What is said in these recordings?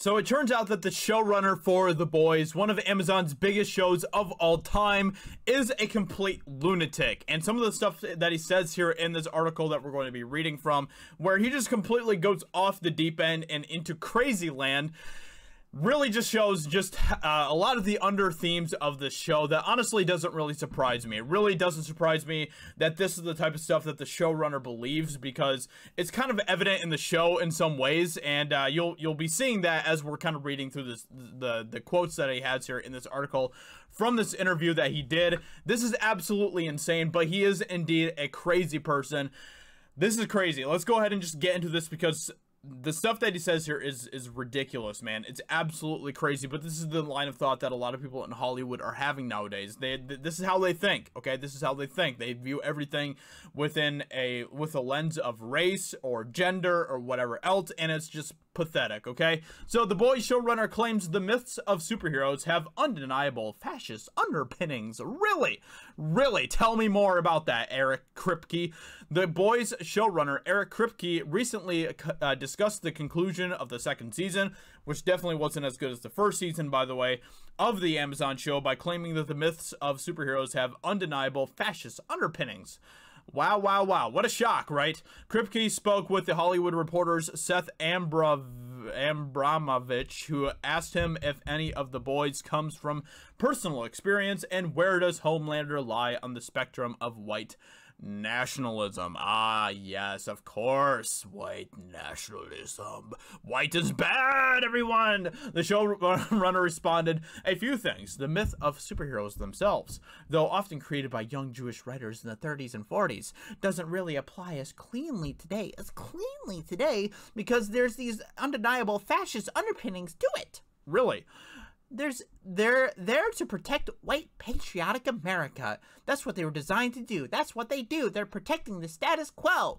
So it turns out that the showrunner for The Boys, one of Amazon's biggest shows of all time, is a complete lunatic. And some of the stuff that he says here in this article that we're going to be reading from, where he just completely goes off the deep end and into crazy land, really just shows just a lot of the under themes of the show that honestly doesn't really surprise me. It really doesn't surprise me that this is the type of stuff that the showrunner believes, because it's kind of evident in the show in some ways, and you'll be seeing that as we're kind of reading through this the quotes that he has here in this article from this interview that he did. This is absolutely insane, but he is indeed a crazy person. This is crazy. Let's go ahead and just get into this, because the stuff that he says here is ridiculous, man. It's absolutely crazy, but this is the line of thought that a lot of people in Hollywood are having nowadays. This is how they think, okay? This is how they think. They view everything with a lens of race or gender or whatever else, and it's just pathetic, okay? So The Boys showrunner claims the myths of superheroes have undeniable fascist underpinnings. Really? Really? Tell me more about that, Eric Kripke. The Boys showrunner Eric Kripke recently discussed the conclusion of the second season, which definitely wasn't as good as the first season, by the way, of the Amazon show, by claiming that the myths of superheroes have undeniable fascist underpinnings. Wow, wow, wow. What a shock, right? Kripke spoke with the Hollywood Reporter's Seth Abramovich, who asked him if any of The Boys comes from personal experience, and where does Homelander lie on the spectrum of white nationalism. Ah, yes, of course. White nationalism. White is bad, everyone! The showrunner responded, a few things. The myth of superheroes themselves, though often created by young Jewish writers in the 30s and 40s, doesn't really apply as cleanly today because there's these undeniable fascist underpinnings to it. Really? They're there to protect white patriotic America. That's what they were designed to do. That's what they do. They're protecting the status quo.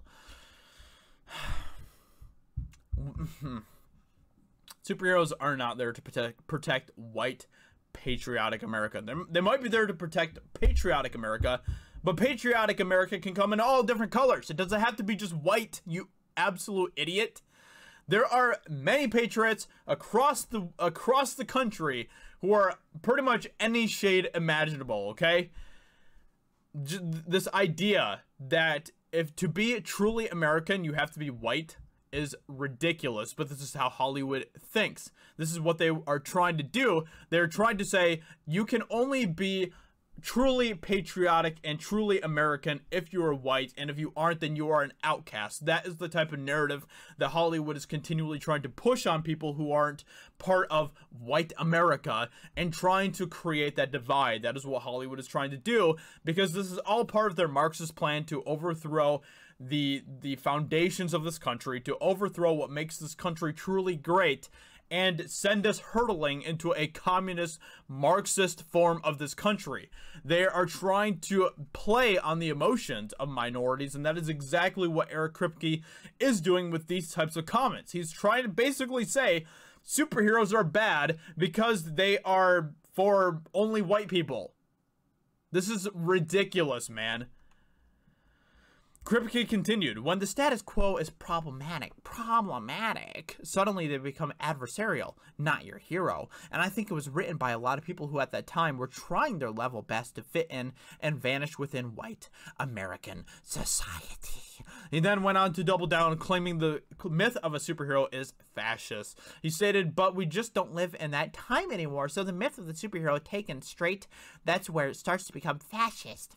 Superheroes are not there to protect white patriotic America. They might be there to protect patriotic America, but patriotic America can come in all different colors. It doesn't have to be just white, you absolute idiot. There are many patriots across the country who are pretty much any shade imaginable, okay? This idea that if to be truly American, you have to be white is ridiculous, but this is how Hollywood thinks. This is what they are trying to do. They're trying to say you can only be truly patriotic and truly American if you are white, and if you aren't, then you are an outcast. That is the type of narrative that Hollywood is continually trying to push on people who aren't part of white America, and trying to create that divide. That is what Hollywood is trying to do, because this is all part of their Marxist plan to overthrow the foundations of this country, to overthrow what makes this country truly great, and send us hurtling into a communist Marxist form of this country. They are trying to play on the emotions of minorities, and that is exactly what Eric Kripke is doing with these types of comments. He's trying to basically say superheroes are bad because they are for only white people. This is ridiculous, man. Kripke continued, when the status quo is problematic, suddenly they become adversarial, not your hero. And I think it was written by a lot of people who at that time were trying their level best to fit in and vanish within white American society. He then went on to double down, claiming the myth of a superhero is fascist. He stated, but we just don't live in that time anymore, so the myth of the superhero taken straight, that's where it starts to become fascist,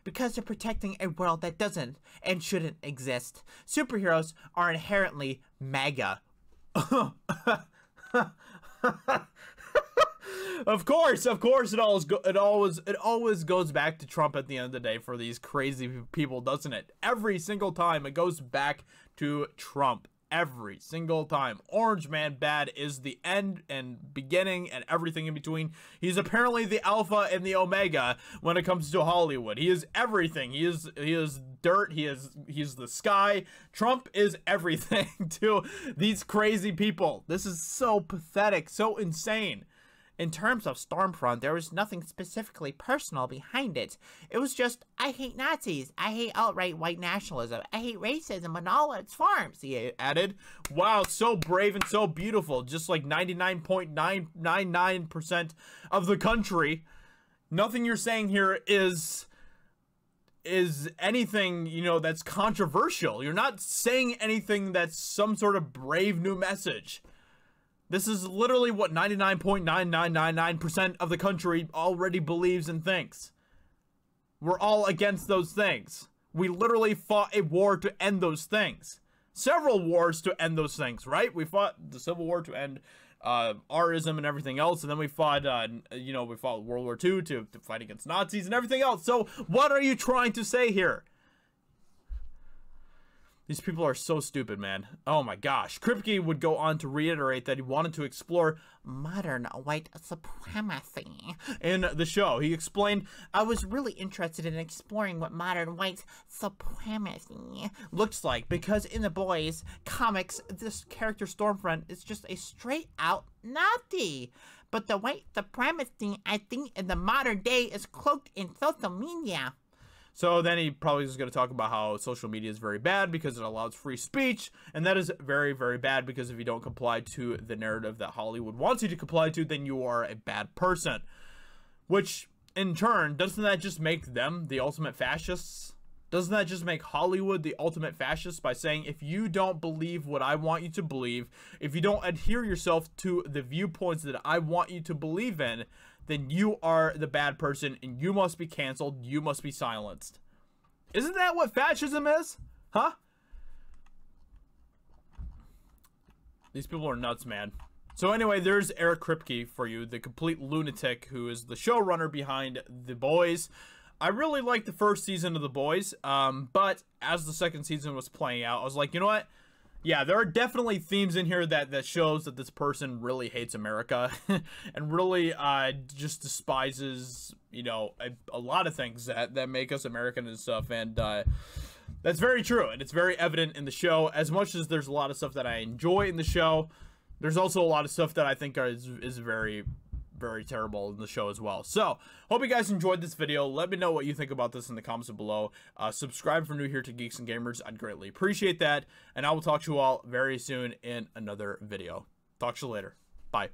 because they're protecting a world that doesn't and shouldn't exist. Superheroes are inherently MAGA. Of course, it always goes back to Trump at the end of the day for these crazy people, doesn't it? Every single time it goes back to Trump. Every single time. Orange Man bad is the end and beginning and everything in between. He's apparently the alpha and the omega when it comes to Hollywood. He is everything. He is dirt. He's the sky. Trump is everything to these crazy people. This is so pathetic, so insane. In terms of Stormfront, there was nothing specifically personal behind it. It was just, I hate Nazis, I hate outright white nationalism, I hate racism in all its forms, he added. Wow, so brave and so beautiful, just like 99.999% of the country. Nothing you're saying here is anything, you know, that's controversial. You're not saying anything that's some sort of brave new message. This is literally what 99.9999% of the country already believes and thinks. We're all against those things. We literally fought a war to end those things. Several wars to end those things, right? We fought the Civil War to end Arism and everything else, and then we fought, you know, we fought World War II to fight against Nazis and everything else. So what are you trying to say here? These people are so stupid, man. Oh my gosh. Kripke would go on to reiterate that he wanted to explore modern white supremacy in the show. He explained, I was really interested in exploring what modern white supremacy looks like, because in the boys comics, this character Stormfront is just a straight out Nazi. But the white supremacy, I think, in the modern day is cloaked in social media. So then he probably is going to talk about how social media is very bad because it allows free speech, and that is very, very bad, because if you don't comply to the narrative that Hollywood wants you to comply to, then you are a bad person. Which, in turn, doesn't that just make them the ultimate fascists? Doesn't that just make Hollywood the ultimate fascist by saying, if you don't believe what I want you to believe, if you don't adhere yourself to the viewpoints that I want you to believe in, then you are the bad person and you must be canceled, you must be silenced. Isn't that what fascism is? Huh? These people are nuts, man. So anyway, there's Eric Kripke for you, the complete lunatic who is the showrunner behind The Boys. I really liked the first season of The Boys, but as the second season was playing out, I was like, you know what? Yeah, there are definitely themes in here that shows that this person really hates America and really just despises, you know, a lot of things that make us American and stuff. And that's very true, and it's very evident in the show. As much as there's a lot of stuff that I enjoy in the show, there's also a lot of stuff that I think is very, very terrible in the show as well. So hope you guys enjoyed this video. Let me know what you think about this in the comments below. Subscribe if you're new here to Geeks and Gamers. I'd greatly appreciate that, and I will talk to you all very soon in another video. Talk to you later. Bye.